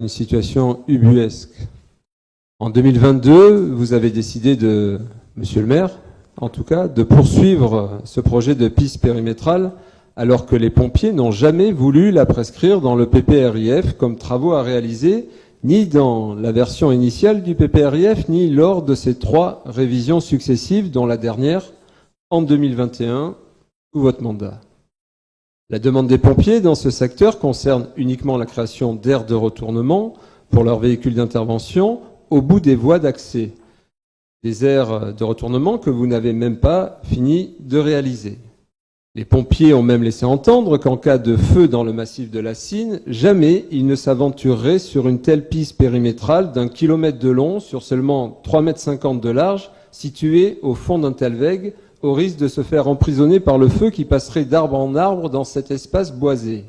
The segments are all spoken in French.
Une situation ubuesque. En 2022, vous avez décidé monsieur le maire, en tout cas, de poursuivre ce projet de piste périmétrale alors que les pompiers n'ont jamais voulu la prescrire dans le PPRIF comme travaux à réaliser, ni dans la version initiale du PPRIF, ni lors de ces 3 révisions successives, dont la dernière en 2021, sous votre mandat. La demande des pompiers dans ce secteur concerne uniquement la création d'aires de retournement pour leurs véhicules d'intervention au bout des voies d'accès. Des aires de retournement que vous n'avez même pas fini de réaliser. Les pompiers ont même laissé entendre qu'en cas de feu dans le massif de la Cine, jamais ils ne s'aventureraient sur une telle piste périmétrale d'1 kilomètre de long sur seulement 3,50 m de large, située au fond d'un tel veg, au risque de se faire emprisonner par le feu qui passerait d'arbre en arbre dans cet espace boisé.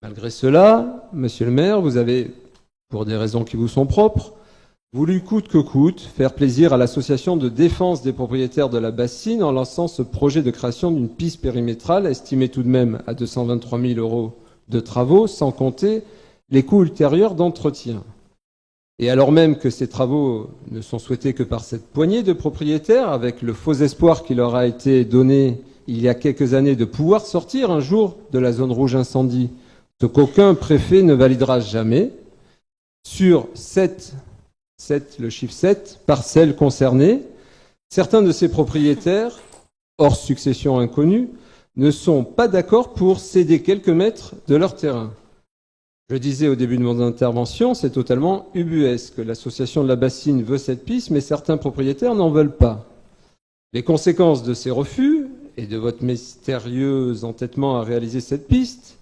Malgré cela, monsieur le maire, vous avez, pour des raisons qui vous sont propres, voulu coûte que coûte faire plaisir à l'association de défense des propriétaires de la bassine en lançant ce projet de création d'une piste périmétrale estimée tout de même à 223 000 € de travaux, sans compter les coûts ultérieurs d'entretien. Et alors même que ces travaux ne sont souhaités que par cette poignée de propriétaires, avec le faux espoir qui leur a été donné il y a quelques années de pouvoir sortir un jour de la zone rouge incendie, ce qu'aucun préfet ne validera jamais, sur le chiffre 7 parcelles concernées, certains de ces propriétaires, hors succession inconnue, ne sont pas d'accord pour céder quelques mètres de leur terrain. Je disais au début de mon intervention, c'est totalement ubuesque. L'association de la bassine veut cette piste, mais certains propriétaires n'en veulent pas. Les conséquences de ces refus et de votre mystérieux entêtement à réaliser cette piste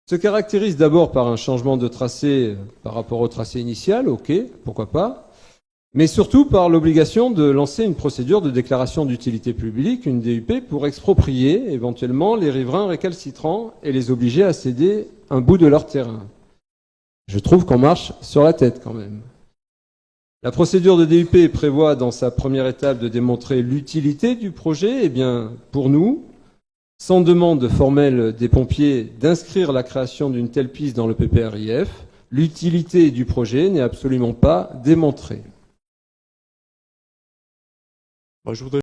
se caractérisent d'abord par un changement de tracé par rapport au tracé initial, ok, pourquoi pas, mais surtout par l'obligation de lancer une procédure de déclaration d'utilité publique, une DUP, pour exproprier éventuellement les riverains récalcitrants et les obliger à céder un bout de leur terrain. Je trouve qu'on marche sur la tête quand même. La procédure de DUP prévoit dans sa première étape de démontrer l'utilité du projet. Eh bien, pour nous, sans demande formelle des pompiers d'inscrire la création d'une telle piste dans le PPRIF, l'utilité du projet n'est absolument pas démontrée. Je voudrais